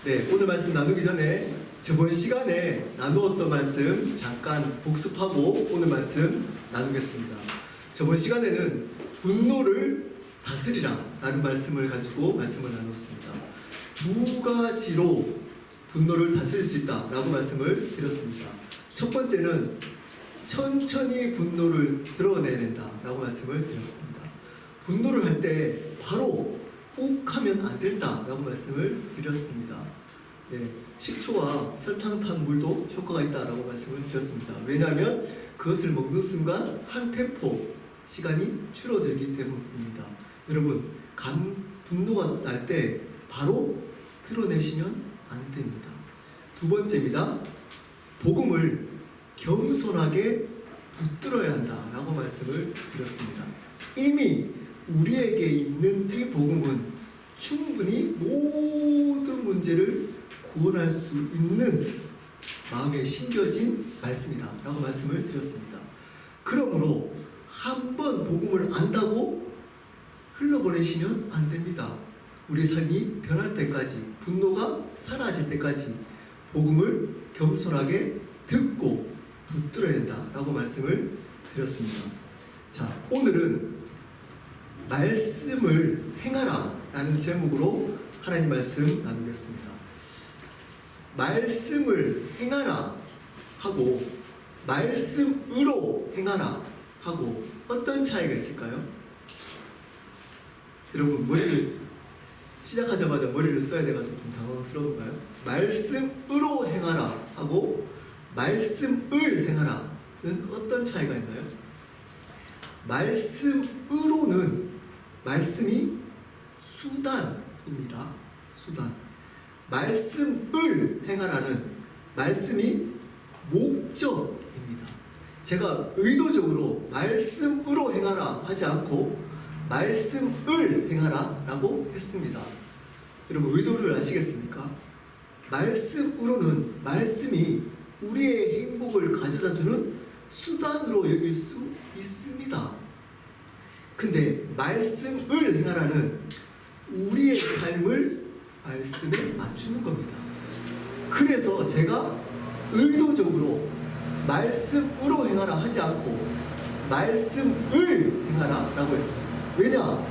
네, 오늘 말씀 나누기 전에 저번 시간에 나누었던 말씀 잠깐 복습하고 오늘 말씀 나누겠습니다. 저번 시간에는 분노를 다스리라 라는 말씀을 가지고 말씀을 나눴습니다. 두 가지로 분노를 다스릴 수 있다 라고 말씀을 드렸습니다. 첫 번째는 천천히 분노를 드러내야 된다 라고 말씀을 드렸습니다. 분노를 할 때 바로 꼭 하면 안 된다 라고 말씀을 드렸습니다. 네, 식초와 설탕 탄 물도 효과가 있다 라고 말씀을 드렸습니다. 왜냐하면 그것을 먹는 순간 한 템포 시간이 줄어들기 때문입니다. 여러분, 분노가 날 때 바로 드러내시면 안 됩니다. 두 번째입니다. 복음을 겸손하게 붙들어야 한다 라고 말씀을 드렸습니다. 이미 우리에게 있는 이 복음은 충분히 모든 문제를 구원할 수 있는 마음에 심겨진 말씀이다 라고 말씀을 드렸습니다. 그러므로 한번 복음을 안다고 흘러보내시면 안 됩니다. 우리의 삶이 변할 때까지, 분노가 사라질 때까지 복음을 겸손하게 듣고 붙들어야 된다 라고 말씀을 드렸습니다. 자, 오늘은 말씀을 행하라 라는 제목으로 하나님 말씀 나누겠습니다. 말씀을 행하라 하고 말씀으로 행하라 하고 어떤 차이가 있을까요? 여러분, 머리를 시작하자마자 머리를 써야 돼가지고 좀 당황스러운가요? 말씀으로 행하라 하고 말씀을 행하라는 어떤 차이가 있나요? 말씀으로는 말씀이 수단입니다. 수단. 말씀을 행하라는 말씀이 목적입니다. 제가 의도적으로 말씀으로 행하라 하지 않고 말씀을 행하라 라고 했습니다. 여러분, 의도를 아시겠습니까? 말씀으로는 말씀이 우리의 행복을 가져다주는 수단으로 여길 수 있습니다. 근데 말씀을 행하라는 우리의 삶을 말씀에 맞추는 겁니다. 그래서 제가 의도적으로 말씀으로 행하라 하지 않고 말씀을 행하라 라고 했습니다. 왜냐?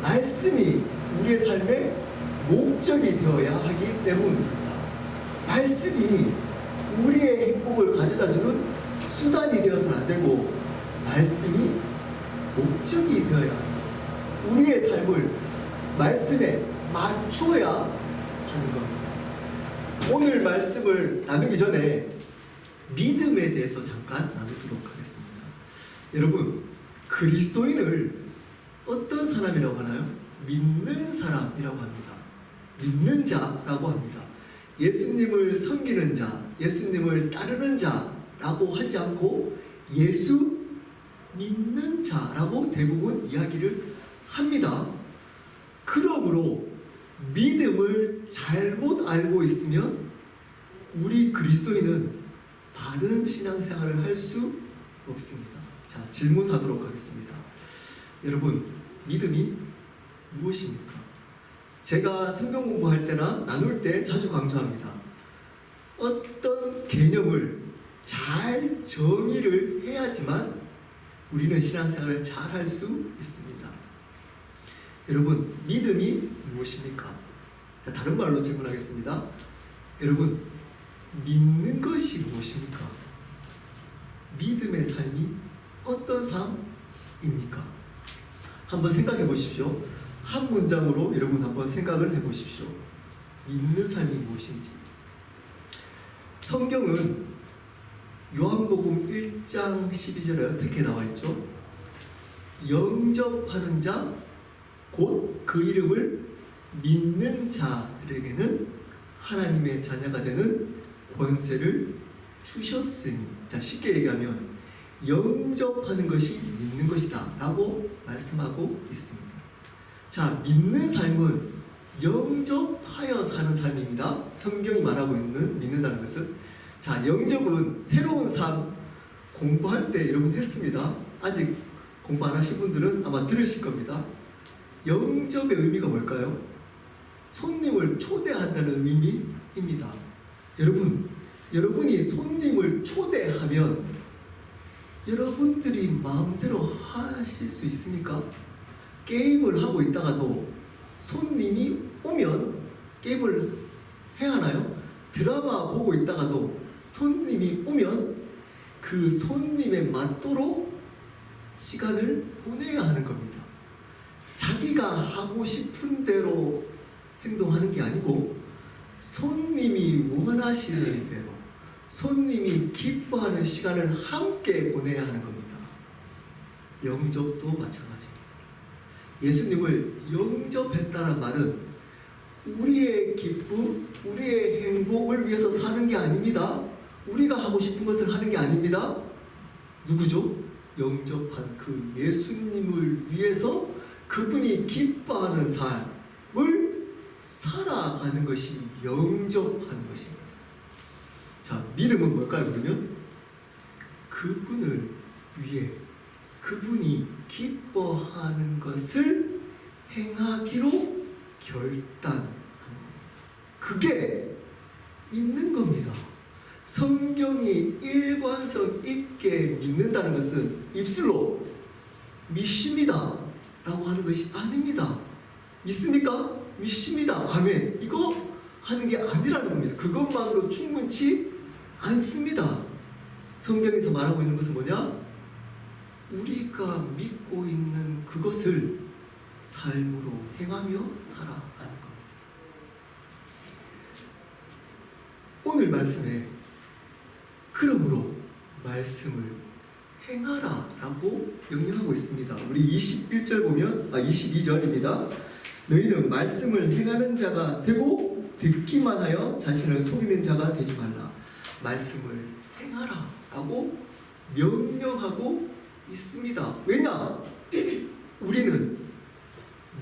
말씀이 우리의 삶의 목적이 되어야 하기 때문입니다. 말씀이 우리의 행복을 가져다주는 수단이 되어서는 안 되고 말씀이 목적이 되어야 합니다. 우리의 삶을 말씀에 맞춰야 하는 겁니다. 오늘 말씀을 나누기 전에 믿음에 대해서 잠깐 나누도록 하겠습니다. 여러분, 그리스도인을 어떤 사람이라고 하나요? 믿는 사람이라고 합니다. 믿는 자라고 합니다. 예수님을 섬기는 자, 예수님을 따르는 자라고 하지 않고 예수 믿는 자라고 대부분 이야기를 합니다. 그러므로 믿음을 잘못 알고 있으면 우리 그리스도인은 바른 신앙생활을 할 수 없습니다. 자, 질문하도록 하겠습니다. 여러분, 믿음이 무엇입니까? 제가 성경 공부할 때나 나눌 때 자주 강조합니다. 어떤 개념을 잘 정의를 해야지만 우리는 신앙생활을 잘 할 수 있습니다. 여러분, 믿음이 무엇입니까? 자, 다른 말로 질문하겠습니다. 여러분, 믿는 것이 무엇입니까? 믿음의 삶이 어떤 삶입니까? 한번 생각해 보십시오. 한 문장으로 여러분 한번 생각을 해 보십시오. 믿는 삶이 무엇인지. 성경은 요한복음 1장 12절에 어떻게 나와 있죠? 영접하는 자, 곧 그 이름을 믿는 자들에게는 하나님의 자녀가 되는 권세를 주셨으니. 자, 쉽게 얘기하면 영접하는 것이 믿는 것이다 라고 말씀하고 있습니다. 자, 믿는 삶은 영접하여 사는 삶입니다. 성경이 말하고 있는 믿는다는 것은. 자, 영접은 새로운 삶 공부할 때 여러분 했습니다. 아직 공부 안 하신 분들은 아마 들으실 겁니다. 영접의 의미가 뭘까요? 손님을 초대한다는 의미, 여러분이 손님을 초대하면 여러분들이 마음대로 하실 수 있습니까? 게임을 하고 있다가도 손님이 오면 게임을 해야 하나요? 드라마 보고 있다가도 손님이 오면 그 손님에 맞도록 시간을 보내야 하는 겁니다. 자기가 하고 싶은 대로 행동하는 게 아니고 손님이 원하시는 대로 손님이 기뻐하는 시간을 함께 보내야 하는 겁니다. 영접도 마찬가지입니다. 예수님을 영접했다는 말은 우리의 기쁨, 우리의 행복을 위해서 사는 게 아닙니다. 우리가 하고 싶은 것을 하는 게 아닙니다. 누구죠? 영접한 그 예수님을 위해서 그분이 기뻐하는 삶을 살아가는 것이 영접하는 것입니다. 자, 믿음은 뭘까요? 그러면 그분을 위해 그분이 기뻐하는 것을 행하기로 결단하는 겁니다. 그게 믿는 겁니다. 성경이 일관성 있게 믿는다는 것은 입술로 믿습니다 라고 하는 것이 아닙니다. 믿습니까? 믿습니다. 아멘. 이거 하는 게 아니라는 겁니다. 그것만으로 충분치 않습니다. 성경에서 말하고 있는 것은 뭐냐? 우리가 믿고 있는 그것을 삶으로 행하며 살아가는 겁니다. 오늘 말씀에 그러므로 말씀을 행하라 라고 명령하고 있습니다. 우리 21절 보면 22절입니다. 너희는 말씀을 행하는 자가 되고 듣기만 하여 자신을 속이는 자가 되지 말라. 말씀을 행하라 라고 명령하고 있습니다. 왜냐? 우리는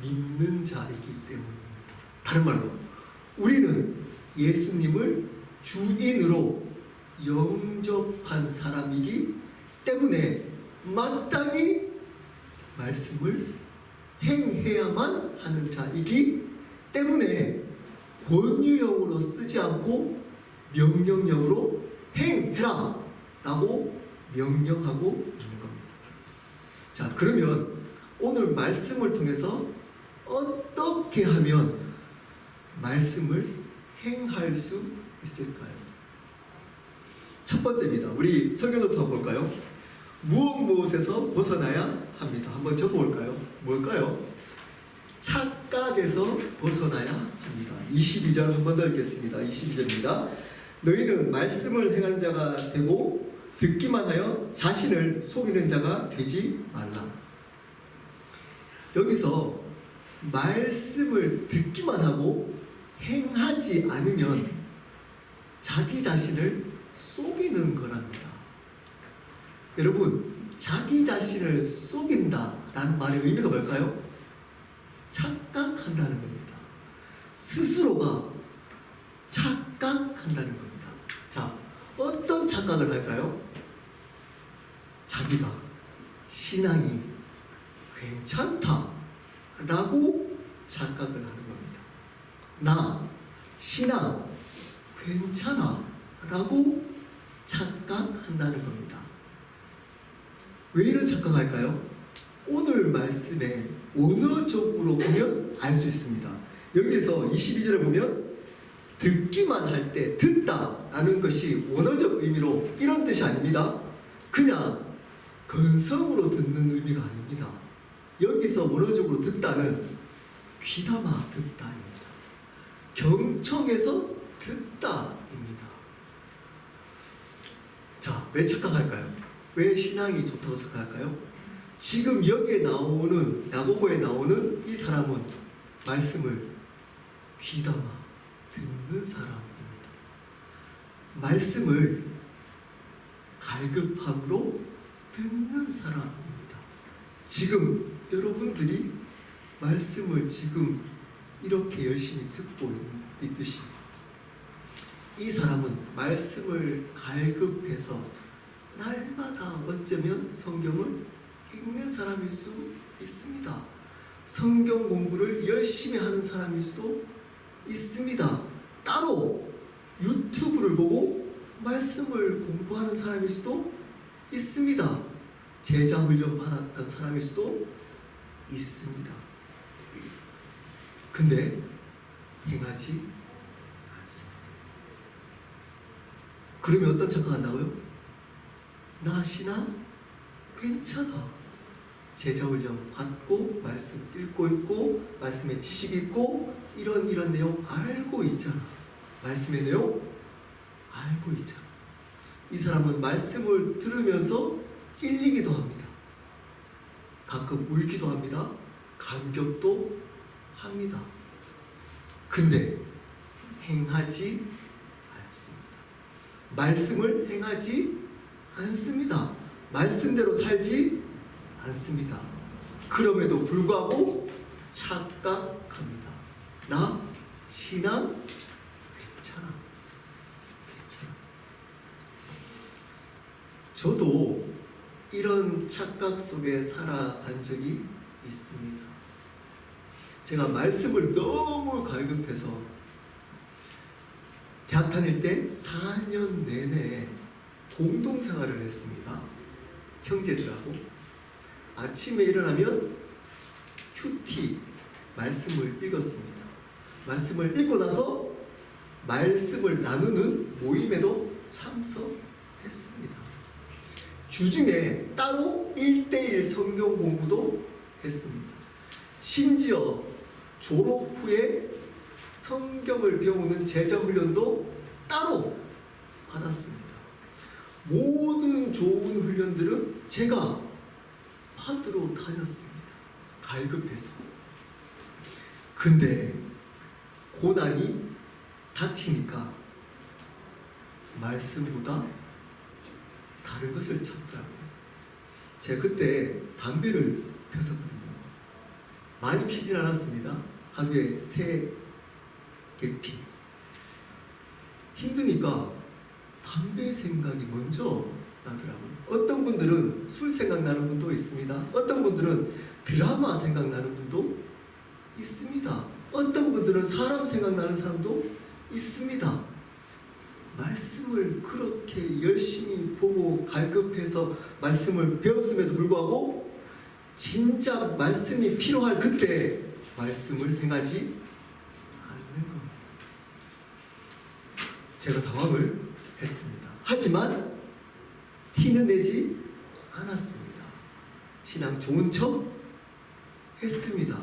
믿는 자이기 때문입니다. 다른 말로 우리는 예수님을 주인으로 영접한 사람이기 때문에 마땅히 말씀을 행해야만 하는 자이기 때문에 권유형으로 쓰지 않고 명령형으로 행해라 라고 명령하고 있는 겁니다. 자, 그러면 오늘 말씀을 통해서 어떻게 하면 말씀을 행할 수 있을까요? 첫 번째입니다. 우리 설교노트 한번 볼까요? 무엇에서 벗어나야 합니다. 한번 적어볼까요? 뭘까요? 착각에서 벗어나야 합니다. 22절 한 번 더 읽겠습니다. 22절입니다. 너희는 말씀을 행하는 자가 되고 듣기만 하여 자신을 속이는 자가 되지 말라. 여기서 말씀을 듣기만 하고 행하지 않으면 자기 자신을 속이는 거랍니다. 여러분, 자기 자신을 속인다라는 말의 의미가 뭘까요? 착각한다는 겁니다. 스스로가 착각한다는 겁니다. 자, 어떤 착각을 할까요? 자기가 신앙이 괜찮다라고 착각을 하는 겁니다. 나 신앙 괜찮아라고 착각한다는 겁니다. 왜 이런 착각할까요? 오늘 말씀에 원어적으로 보면 알 수 있습니다. 여기에서 22절에 보면 듣기만 할 때 듣다라는 것이 원어적 의미로 이런 뜻이 아닙니다. 그냥 건성으로 듣는 의미가 아닙니다. 여기서 원어적으로 듣다는 귀담아 듣다입니다. 경청해서 듣다입니다. 자, 왜 착각할까요? 왜 신앙이 좋다고 착각할까요? 지금 여기에 나오는, 야고보에 나오는 이 사람은 말씀을 귀담아 듣는 사람입니다. 말씀을 갈급함으로 듣는 사람입니다. 지금 여러분들이 말씀을 지금 이렇게 열심히 듣고 있듯이 이 사람은 말씀을 갈급해서 날마다 어쩌면 성경을 읽는 사람일 수 있습니다. 성경 공부를 열심히 하는 사람일 수도 있습니다. 따로 유튜브를 보고 말씀을 공부하는 사람일 수도 있습니다. 제자 훈련 받았던 사람일 수도 있습니다. 근데 행하지 않습니다. 그러면 어떤 착각한다고요? 나 신앙 괜찮아. 제자 훈련 받고 말씀 읽고 있고 말씀의 지식 있고 이런 내용 알고 있잖아. 말씀의 내용 알고 있잖아. 이 사람은 말씀을 들으면서 찔리기도 합니다. 가끔 울기도 합니다. 감격도 합니다. 근데 행하지 않습니다. 말씀을 행하지 않습니다. 말씀대로 살지 않습니다. 그럼에도 불구하고 착각합니다. 나 신앙 괜찮아. 저도 이런 착각 속에 살아간 적이 있습니다. 제가 말씀을 너무 갈급해서 대학 다닐 때 4년 내내 공동생활을 했습니다. 형제들하고 아침에 일어나면 큐티 말씀을 읽었습니다. 말씀을 읽고 나서 말씀을 나누는 모임에도 참석했습니다. 주중에 따로 1대1 성경 공부도 했습니다. 심지어 졸업 후에 성경을 배우는 제자 훈련도 따로 받았습니다. 모든 좋은 훈련들은 제가 받으러 다녔습니다. 갈급해서. 근데 고난이 닥치니까 말씀보다 다른 것을 찾더라고요. 제가 그때 담배를 폈었거든요. 많이 피진 않았습니다. 하루에 3개 피. 힘드니까 담배 생각이 먼저 나더라고요. 어떤 분들은 술 생각나는 분도 있습니다. 어떤 분들은 드라마 생각나는 분도 있습니다. 어떤 분들은 사람 생각나는 사람도 있습니다. 말씀을 그렇게 열심히 보고 갈급해서 말씀을 배웠음에도 불구하고 진작 말씀이 필요할 그때 말씀을 행하지 않는 겁니다. 제가 당황을 했습니다. 하지만 티는 내지 않았습니다. 신앙 좋은 척 했습니다.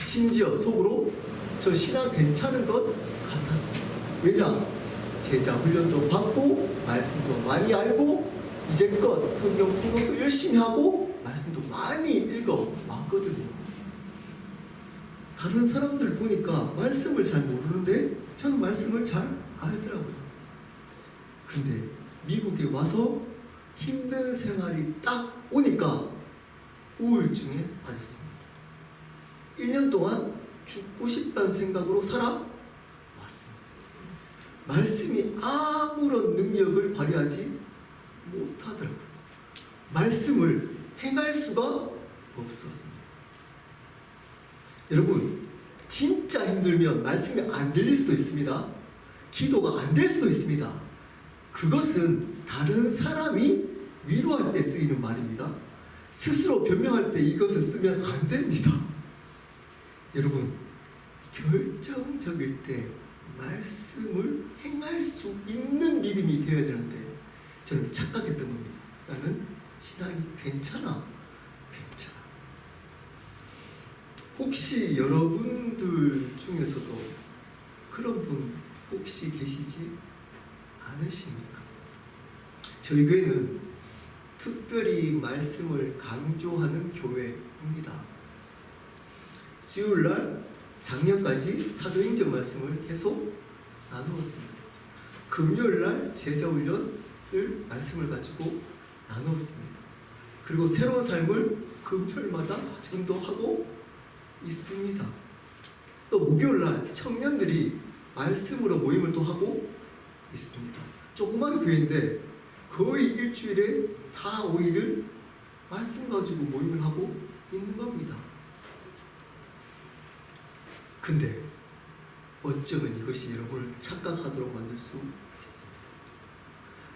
심지어 속으로 저 신앙 괜찮은 것 같았습니다. 왜냐? 제자 훈련도 받고 말씀도 많이 알고 이제껏 성경 통독도 열심히 하고 말씀도 많이 읽어 왔거든요. 다른 사람들 보니까 말씀을 잘 모르는데 저는 말씀을 잘 알더라고요. 근데 미국에 와서 힘든 생활이 딱 오니까 우울증에 빠졌습니다. 1년 동안 죽고 싶다는 생각으로 살아왔습니다. 말씀이 아무런 능력을 발휘하지 못하더라고요. 말씀을 행할 수가 없었습니다. 여러분, 진짜 힘들면 말씀이 안 들릴 수도 있습니다. 기도가 안 될 수도 있습니다. 그것은 다른 사람이 위로할 때 쓰이는 말입니다. 스스로 변명할 때 이것을 쓰면 안 됩니다. 여러분, 결정적일 때 말씀을 행할 수 있는 믿음이 되어야 되는데 저는 착각했던 겁니다. 나는 신앙이 괜찮아. 혹시 여러분들 중에서도 그런 분 혹시 계시지 않으십니까? 저희 교회는 특별히 말씀을 강조하는 교회입니다. 수요일날 작년까지 사도행전 말씀을 계속 나누었습니다. 금요일날 제자훈련을 말씀을 가지고 나누었습니다. 그리고 새로운 삶을 금요일마다 전도하고 있습니다. 또 목요일날 청년들이 말씀으로 모임을 또 하고 있습니다. 조그만 교회인데 거의 일주일에 4, 5일을 말씀 가지고 모임을 하고 있는 겁니다. 근데 어쩌면 이것이 여러분을 착각하도록 만들 수 있습니다.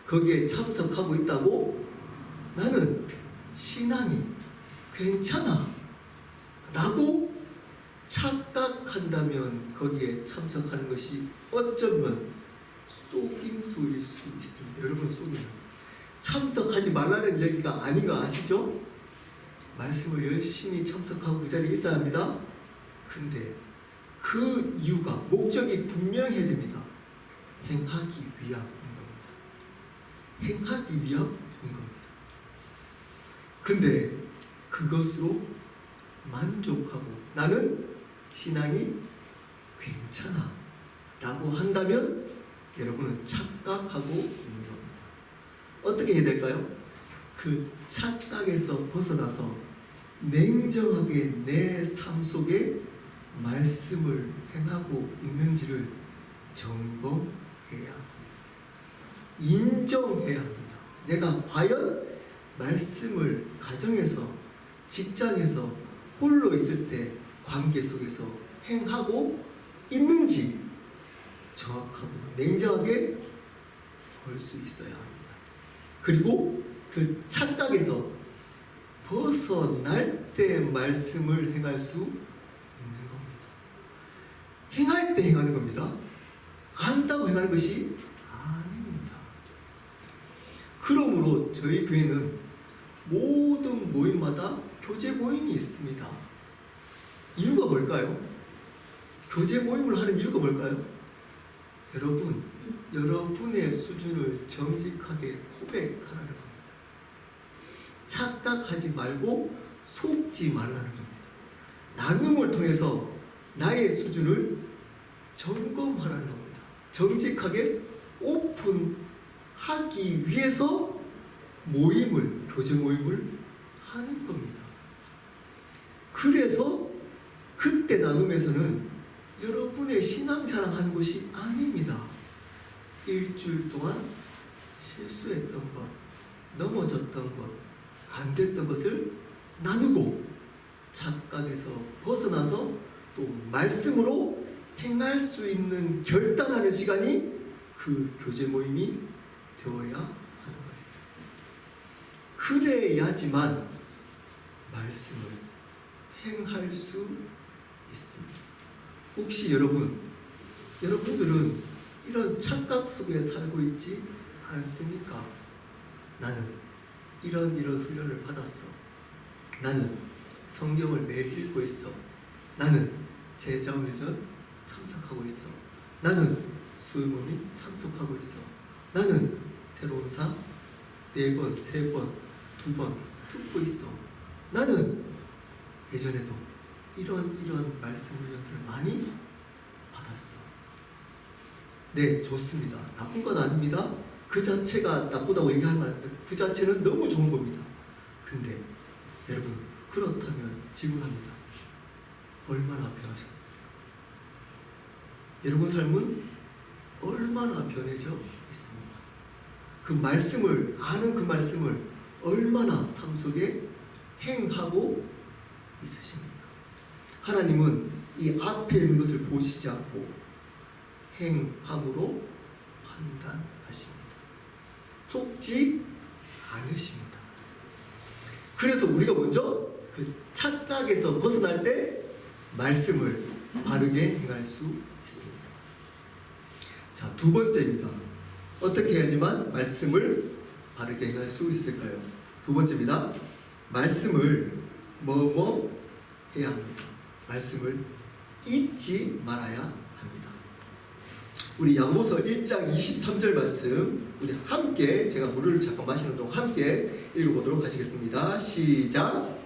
거기에 참석하고 있다고 나는 신앙이 괜찮아 라고 착각한다면 거기에 참석하는 것이 어쩌면 속임수일 수 있습니다. 여러분, 속임. 참석하지 말라는 얘기가 아닌 거 아시죠? 말씀을 열심히 참석하고 그 자리에 있어야 합니다. 근데 그 이유가, 목적이 분명해야 됩니다. 행하기 위함인 겁니다. 행하기 위함인 겁니다. 근데 그것으로 만족하고 나는 신앙이 괜찮아 라고 한다면 여러분은 착각하고 있는 겁니다. 어떻게 해야 될까요? 그 착각에서 벗어나서 냉정하게 내 삶 속에 말씀을 행하고 있는지를 점검해야 합니다. 인정해야 합니다. 내가 과연 말씀을 가정에서, 직장에서, 홀로 있을 때 관계 속에서 행하고 있는지 정확하고 냉정하게 볼 수 있어야 합니다. 그리고 그 착각에서 벗어날 때 말씀을 행할 수 있는 겁니다. 행할 때 행하는 겁니다. 안다고 행하는 것이 아닙니다. 그러므로 저희 교회는 모든 모임마다 교제 모임이 있습니다. 이유가 뭘까요? 교제 모임을 하는 이유가 뭘까요? 여러분, 여러분의 수준을 정직하게 고백하라는 겁니다. 착각하지 말고 속지 말라는 겁니다. 나눔을 통해서 나의 수준을 점검하라는 겁니다. 정직하게 오픈하기 위해서 모임을, 교제 모임을 하는 겁니다. 그래서 그때 나눔에서는 여러분의 신앙 자랑하는 것이 아닙니다. 일주일 동안 실수했던 것, 넘어졌던 것, 안 됐던 것을 나누고 착각에서 벗어나서 또 말씀으로 행할 수 있는 결단하는 시간이 그 교제 모임이 되어야 하는 거예요. 그래야지만 말씀을 행할 수 있습니다. 혹시 여러분들은 이런 착각 속에 살고 있지 않습니까? 나는 이런 훈련을 받았어. 나는 성경을 매일 읽고 있어. 나는 제자훈련 참석하고 있어. 나는 수요모임 참석하고 있어. 나는 새로운 사 4번, 3번, 2번 듣고 있어. 나는 예전에도 이런 말씀 훈련들을 많이 받았어. 네, 좋습니다. 나쁜 건 아닙니다. 그 자체가 나쁘다고 얘기하는 건 아닙니다. 그 자체는 너무 좋은 겁니다. 근데 여러분, 그렇다면 질문합니다. 얼마나 변하셨습니까? 여러분 삶은 얼마나 변해져 있습니까? 그 말씀을, 아는 그 말씀을 얼마나 삶 속에 행하고 있으십니까? 하나님은 이 앞에 있는 것을 보시지 않고 행함으로 판단하십니다. 속지 않으십니다. 그래서 우리가 먼저 그 착각에서 벗어날 때 말씀을 바르게 행할 수 있습니다. 자, 2번째입니다. 어떻게 해야지만 말씀을 바르게 행할 수 있을까요? 2번째입니다. 말씀을 뭐뭐 해야 합니다. 말씀을 잊지 말아야 합니다. 우리 야고보서 1장 23절 말씀 우리 함께, 제가 물을 잠깐 마시는 동안 함께 읽어보도록 하시겠습니다. 시작.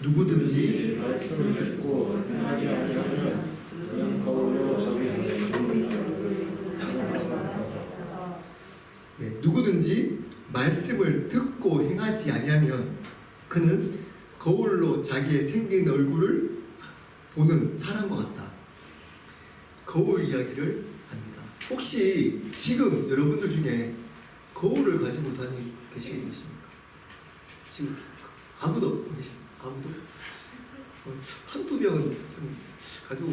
누구든지 말씀을 듣고 행하지 아니하면 그는 거울로 자기 누구든지 말씀을 듣고 행하지 아니하면 그는 거울로 자기의 생긴 얼굴을 보는 사람과 같다. 거울 이야기를 합니다. 혹시 지금 여러분들 중에 거울을 가지고 다니고 계시고 계십니까? 지금 아무도 계십니까? 아무도? 한두 명은 좀 가지고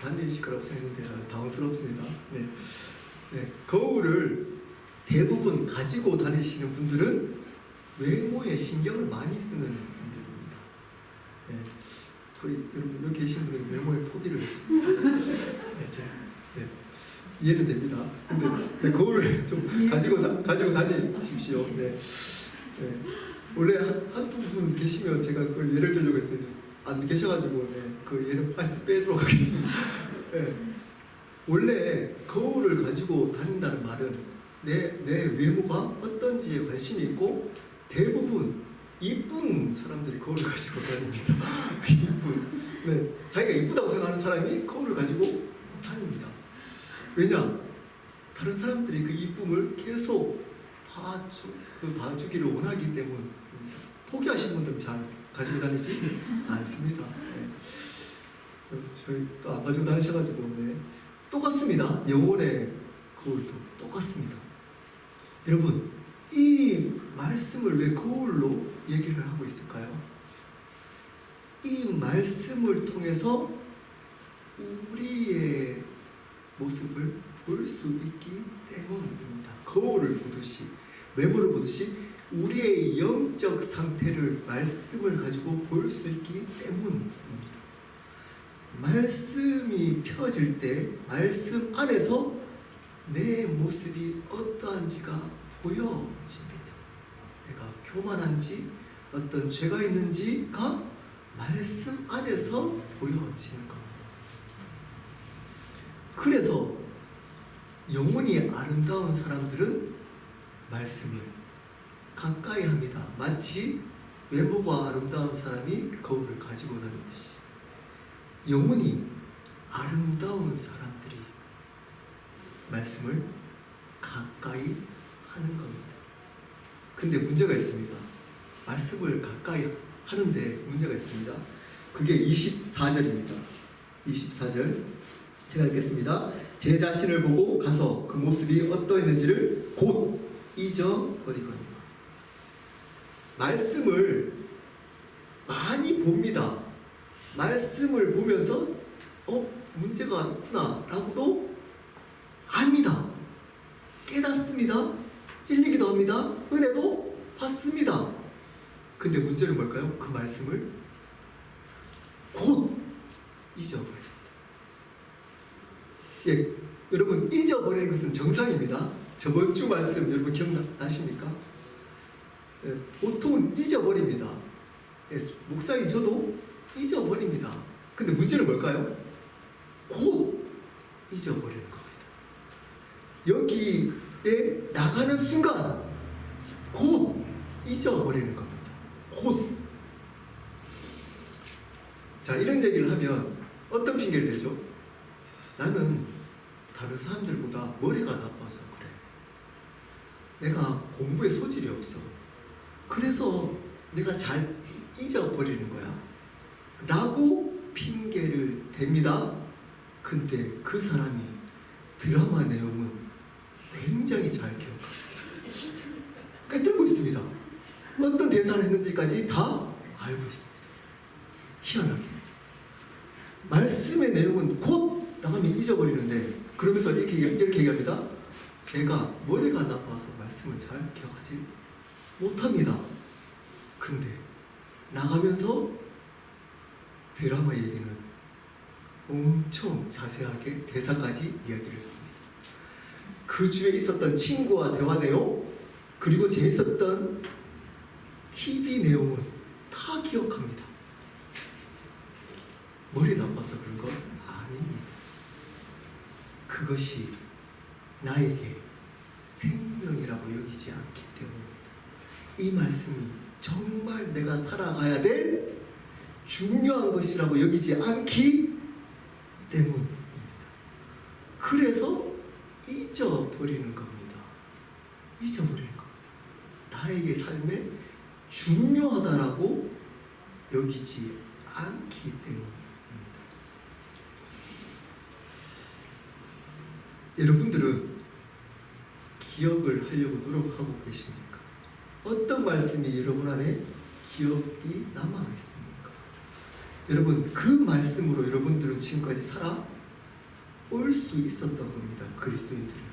다니실 거라고 생각했는데 당황스럽습니다. 네. 네. 거울을 대부분 가지고 다니시는 분들은 외모에 신경을 많이 쓰는 분들입니다. 네. 우리 여러분 여기 계신 분들은 외모의 포기를 네. 이해는 됩니다. 근데 네, 거울을 좀 가지고 다니십시오. 네. 네. 원래 한두 분 계시면 제가 그걸 예를 들려고 했더니 안 계셔가지고 네, 그 예를 빼도록 하겠습니다. 네. 원래 거울을 가지고 다닌다는 말은 내 외모가 어떤지에 관심이 있고 대부분 이쁜 사람들이 거울을 가지고 다닙니다. 이쁜. 네. 자기가 이쁘다고 생각하는 사람이 거울을 가지고 다닙니다. 왜냐? 다른 사람들이 그 이쁨을 계속 봐주기를 원하기 때문입니다. 포기하신 분들은 잘 가지고 다니지 않습니다. 네. 저희 또 안 가지고 다니셔가지고 네. 똑같습니다. 영혼의 거울도 똑같습니다. 여러분, 이 말씀을 왜 거울로 얘기를 하고 있을까요? 이 말씀을 통해서 우리의 모습을 볼 수 있기 때문입니다. 거울을 보듯이, 외모를 보듯이 우리의 영적 상태를 말씀을 가지고 볼 수 있기 때문입니다. 말씀이 펴질 때 말씀 안에서 내 모습이 어떠한지가 보여집니다. 내가 교만한지 어떤 죄가 있는지가 말씀 안에서 보여지는 겁니다. 그래서 영혼이 아름다운 사람들은 말씀을 가까이 합니다. 마치 외모가 아름다운 사람이 거울을 가지고 다니듯이 영혼이 아름다운 사람들이 말씀을 가까이 하는 겁니다. 근데 문제가 있습니다. 말씀을 가까이 하는데 문제가 있습니다. 그게 24절입니다. 24절 제가 읽겠습니다. 제 자신을 보고 가서 그 모습이 어떠했는지를 곧 잊어버리거든요. 말씀을 많이 봅니다. 말씀을 보면서 문제가 있구나 라고도 압니다. 깨닫습니다. 찔리기도 합니다. 은혜도 받습니다. 근데 문제는 뭘까요? 그 말씀을 곧 잊어버립니다. 예, 여러분 잊어버리는 것은 정상입니다. 저번 주 말씀 여러분 기억나십니까? 예, 보통은 잊어버립니다. 예, 목사인 저도 잊어버립니다. 근데 문제는 뭘까요? 곧 잊어버리는 겁니다. 여기에 나가는 순간 곧 잊어버리는 겁니다. 곧. 자, 이런 얘기를 하면 어떤 핑계를 대죠? 나는 다른 사람들보다 머리가 나빠서 그래. 내가 공부에 소질이 없어. 그래서 내가 잘 잊어버리는 거야. 라고 핑계를 댑니다. 근데 그 사람이 드라마 내용은 굉장히 잘 기억합니다. 꿰뚫고 있습니다. 어떤 대사를 했는지까지 다 알고 있습니다. 희한하게. 말씀의 내용은 곧 나가면 잊어버리는데 그러면서 이렇게 얘기합니다. 제가 머리가 나빠서 말씀을 잘 기억하지 못합니다. 근데 나가면서 드라마 얘기는 엄청 자세하게 대사까지 이야기를 합니다. 그 주에 있었던 친구와 대화 내용 그리고 재밌었던 TV 내용은 다 기억합니다. 머리 나빠서 그런 건 아닙니다. 그것이 나에게 생명이라고 여기지 않기 때문입니다. 이 말씀이 정말 내가 살아가야 될 중요한 것이라고 여기지 않기 때문입니다. 그래서 잊어버리는 겁니다. 잊어버리는 겁니다. 나에게 삶에 중요하다라고 여기지 않기 때문입니다. 여러분들은 기억을 하려고 노력하고 계십니까? 어떤 말씀이 여러분 안에 기억이 남아 있습니까? 여러분 그 말씀으로 여러분들은 지금까지 살아왔습니까? 올 수 있었던 겁니다. 그리스도인들은.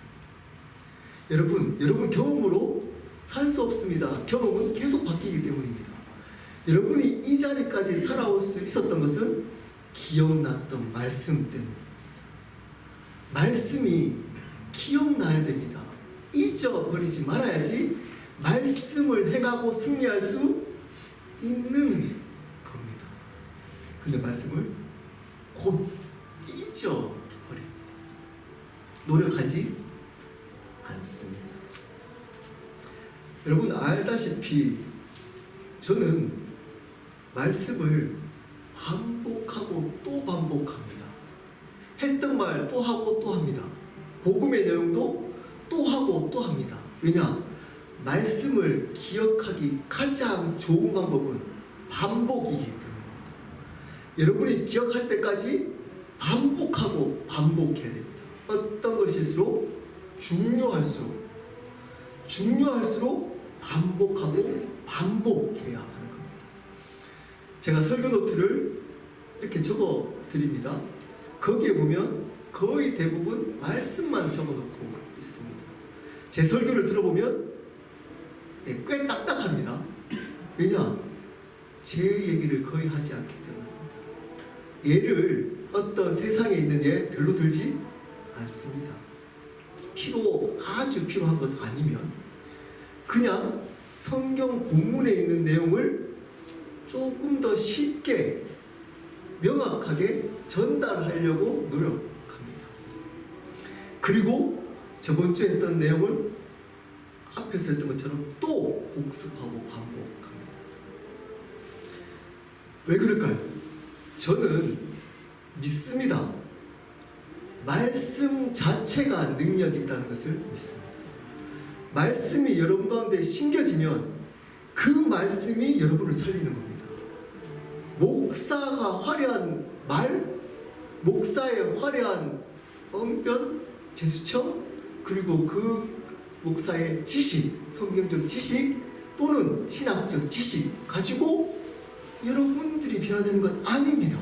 여러분 경험으로 살 수 없습니다. 경험은 계속 바뀌기 때문입니다. 여러분이 이 자리까지 살아올 수 있었던 것은 기억났던 말씀 때문입니다. 말씀이 기억나야 됩니다. 잊어버리지 말아야지 말씀을 행하고 승리할 수 있는 겁니다. 근데 말씀을 곧 잊어버립니다. 노력하지 않습니다. 여러분 알다시피 저는 말씀을 반복하고 또 반복합니다. 했던 말 또 하고 또 합니다. 복음의 내용도 또 하고 또 합니다. 왜냐? 말씀을 기억하기 가장 좋은 방법은 반복이기 때문입니다. 여러분이 기억할 때까지 반복하고 반복해야 됩니다. 어떤 것일수록 중요할수록 반복하고 반복해야 하는 겁니다. 제가 설교 노트를 이렇게 적어 드립니다. 거기에 보면 거의 대부분 말씀만 적어 놓고 있습니다. 제 설교를 들어보면 꽤 딱딱합니다. 왜냐? 제 얘기를 거의 하지 않기 때문입니다. 예를 어떤 세상에 있는 예 별로 들지 않습니다. 아주 필요한 것 아니면 그냥 성경 본문에 있는 내용을 조금 더 쉽게 명확하게 전달하려고 노력합니다. 그리고 저번 주에 했던 내용을 앞에서 했던 것처럼 또 복습하고 반복합니다. 왜 그럴까요? 저는 믿습니다. 말씀 자체가 능력이 있다는 것을 믿습니다. 말씀이 여러분 가운데 심겨지면 그 말씀이 여러분을 살리는 겁니다. 목사가 화려한 말, 목사의 화려한 언변, 제스처, 그리고 그 목사의 지식, 성경적 지식 또는 신학적 지식 가지고 여러분들이 변화되는 건 아닙니다.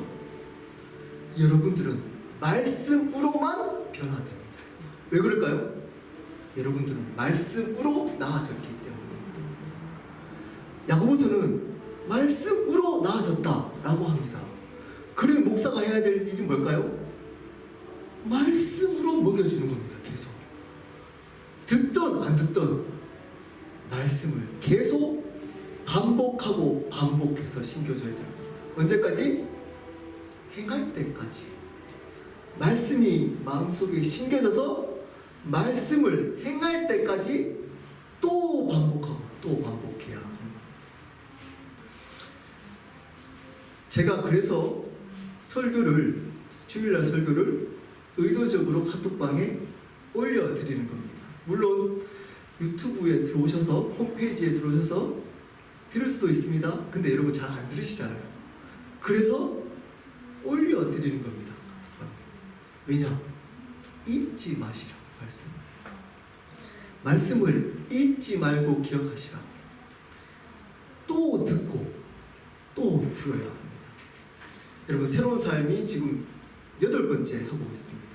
여러분들은 말씀으로만 변화됩니다. 왜 그럴까요? 여러분들은 말씀으로 나아졌기 때문입니다. 야고보서는 말씀으로 나아졌다라고 합니다. 그러면 목사가 해야 될 일이 뭘까요? 말씀으로 먹여주는 겁니다. 계속 듣던 안 듣던 말씀을 계속 반복하고 반복해서 심겨줘야 됩니다. 언제까지? 행할 때까지. 말씀이 마음속에 심겨져서 말씀을 행할 때까지 또 반복하고 또 반복해야 하는 겁니다. 제가 그래서 주일날 설교를 의도적으로 카톡방에 올려드리는 겁니다. 물론 유튜브에 들어오셔서 홈페이지에 들어오셔서 들을 수도 있습니다. 근데 여러분 잘 안 들으시잖아요. 그래서 올려드리는 겁니다. 카톡방에. 왜냐? 잊지 마시라고 말씀을 잊지 말고 기억하시라고. 또 듣고 또 들어야 합니다. 여러분 새로운 삶이 지금 8번째 하고 있습니다.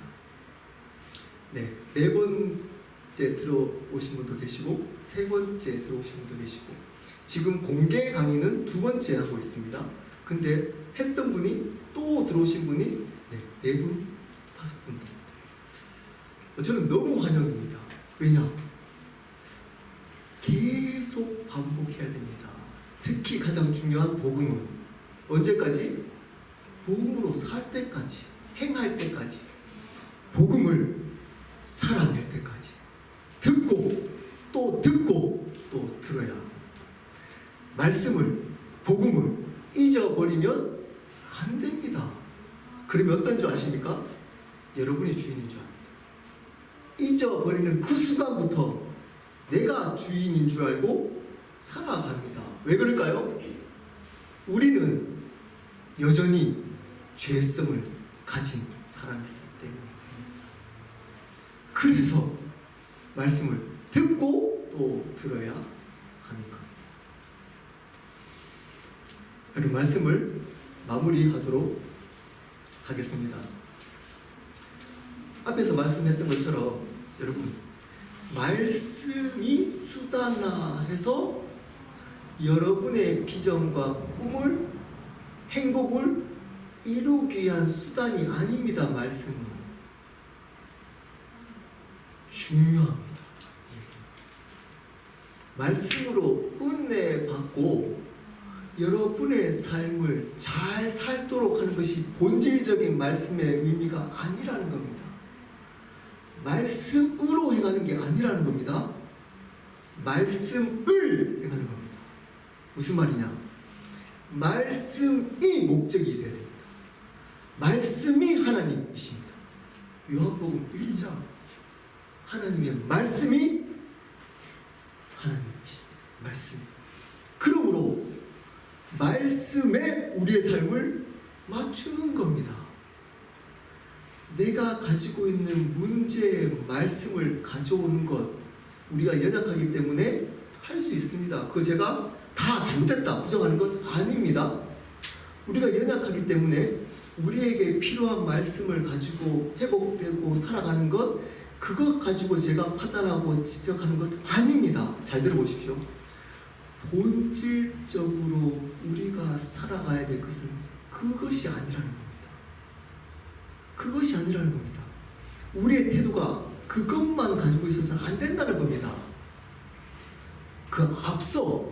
네, 4번째 들어오신 분도 계시고 3번째 들어오신 분도 계시고 지금 공개 강의는 2번째 하고 있습니다. 근데 했던 분이 또 들어오신 분이 4분, 5분 저는 너무 환영입니다. 왜냐? 계속 반복해야 됩니다. 특히 가장 중요한 복음은 언제까지? 복음으로 살 때까지, 행할 때까지, 복음을 살아낼 때까지 듣고 또 들어야 합니다. 말씀을, 복음을 잊어버리면 안 됩니다. 그러면 어떤 줄 아십니까? 여러분이 주인인 줄 압니다. 잊어버리는 그 순간부터 내가 주인인 줄 알고 살아갑니다. 왜 그럴까요? 우리는 여전히 죄성을 가진 사람이기 때문입니다. 그래서 말씀을 듣고 또 들어야 하는 겁니다. 그럼 말씀을 마무리하도록 하겠습니다. 앞에서 말씀했던 것처럼 여러분 말씀이 수단화 해서 여러분의 비전과 꿈을 행복을 이루기 위한 수단이 아닙니다. 말씀은 중요합니다. 말씀으로 은혜 받고 여러분의 삶을 잘 살도록 하는 것이 본질적인 말씀의 의미가 아니라는 겁니다. 말씀으로 행하는 게 아니라는 겁니다. 말씀을 행하는 겁니다. 무슨 말이냐? 말씀이 목적이 되어야 됩니다. 말씀이 하나님이십니다. 요한복음 1장 하나님의 말씀이 하나님이십니다. 말씀. 그러므로 말씀에 우리의 삶을 맞추는 겁니다. 내가 가지고 있는 문제의 말씀을 가져오는 것, 우리가 연약하기 때문에 할 수 있습니다. 그거 제가 다 잘못됐다 부정하는 것 아닙니다. 우리가 연약하기 때문에 우리에게 필요한 말씀을 가지고 회복되고 살아가는 것, 그것 가지고 제가 판단하고 지적하는 것 아닙니다. 잘 들어보십시오. 본질적으로 우리가 살아가야 될 것은 그것이 아니라는 겁니다. 그것이 아니라는 겁니다. 우리의 태도가 그것만 가지고 있어서는 안 된다는 겁니다. 그 앞서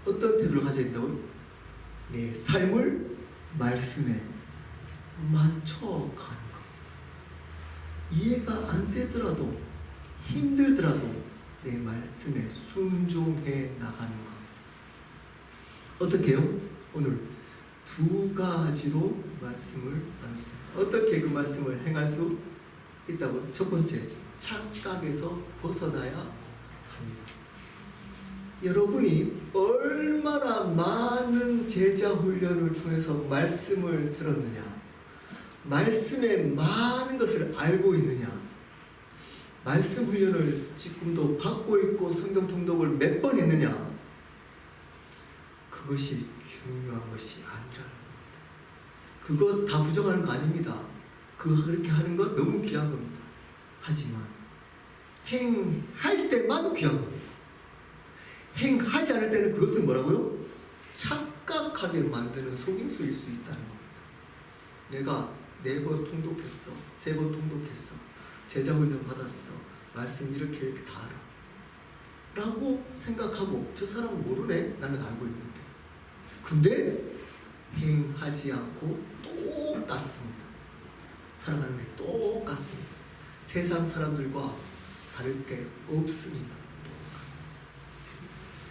어떤 태도를 가져야 된다고요? 내 삶을 말씀에 맞춰가는 것. 이해가 안 되더라도 힘들더라도 내 말씀에 순종해 나가는 것. 어떻게 해요? 오늘 두 가지로 말씀을 나눴습니다. 어떻게 그 말씀을 행할 수 있다고? 첫 번째, 착각에서 벗어나야 합니다. 여러분이 얼마나 많은 제자 훈련을 통해서 말씀을 들었느냐, 말씀의 많은 것을 알고 있느냐, 말씀 훈련을 지금도 받고 있고 성경 통독을 몇 번 했느냐, 그것이 중요한 것이 아니라는 겁니다. 그거 다 부정하는 거 아닙니다. 그렇게 하는 것 너무 귀한 겁니다. 하지만 행할 때만 귀한 겁니다. 행하지 않을 때는 그것은 뭐라고요? 착각하게 만드는 속임수일 수 있다는 겁니다. 내가 4번 통독했어, 3번 통독했어, 제자훈련 받았어, 말씀 이렇게 다 알아 라고 생각하고 저 사람은 모르네? 나는 알고 있는데. 근데 행하지 않고 똑같습니다. 살아가는 게 똑같습니다. 세상 사람들과 다를 게 없습니다.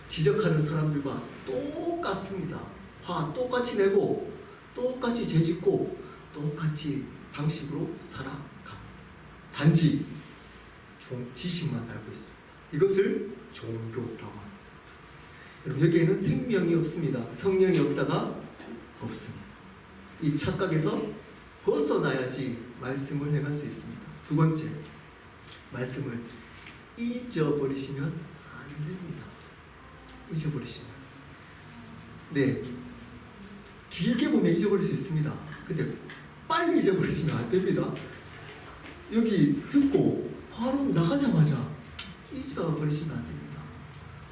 지적하는 사람들과 똑같습니다. 화 똑같이 내고 똑같이 죄짓고 똑같이 방식으로 살아갑니다. 단지 지식만 알고 있습니다. 이것을 종교라고 합니다. 여러분, 여기에는 생명이 없습니다. 성령의 역사가 없습니다. 이 착각에서 벗어나야지 말씀을 행할 수 있습니다. 두 번째, 말씀을 잊어버리시면 안 됩니다. 잊어버리시면. 네, 길게 보면 잊어버릴 수 있습니다. 근데 빨리 잊어버리시면 안 됩니다. 여기 듣고 바로 나가자마자 잊어버리시면 안 됩니다.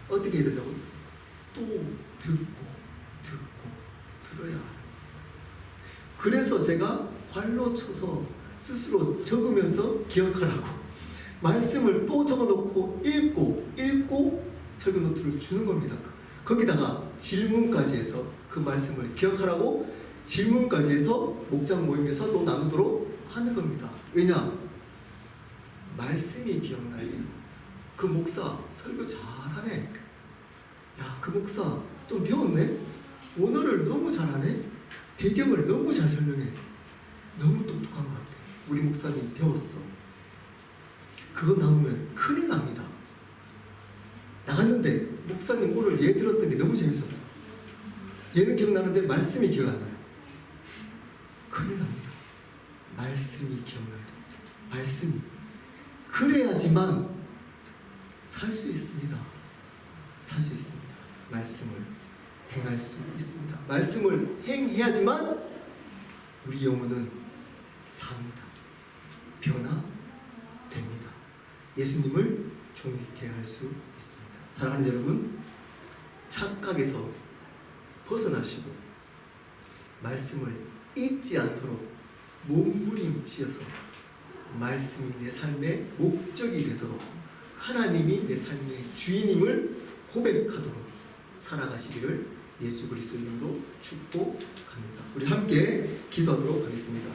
어떻게 해야 된다고요? 또 듣고 들어야 합니다. 그래서 제가 활로 쳐서 스스로 적으면서 기억하라고 말씀을 또 적어놓고 읽고 설교 노트를 주는 겁니다. 거기다가 질문까지 해서 그 말씀을 기억하라고 질문까지 해서 목장 모임에서 또 나누도록 하는 겁니다. 왜냐? 말씀이 기억나야 돼요. 그 목사 설교 잘하네. 야, 그 목사 좀 배웠네. 원어를 너무 잘하네. 배경을 너무 잘 설명해. 너무 똑똑한 것 같아. 우리 목사님 배웠어. 그거 나오면 큰일 납니다. 나갔는데 목사님 오늘 얘 들었던 게 너무 재밌었어. 얘는 기억나는데 말씀이 기억 안 나요. 큰일 납니다. 말씀이 기억나야 됩니다. 말씀이. 그래야지만 살 수 있습니다. 살 수 있습니다. 말씀을 행할 수 있습니다. 말씀을 행해야지만 우리 영혼은 삽니다. 변화됩니다. 예수님을 존귀케 할 수 있습니다. 사랑하는 여러분, 착각에서 벗어나시고 말씀을 잊지 않도록 몸부림치어서 말씀이 내 삶의 목적이 되도록 하나님이 내 삶의 주인임을 고백하도록 살아가시기를 예수 그리스도 이름으로 축복합니다. 우리 함께 기도하도록 하겠습니다.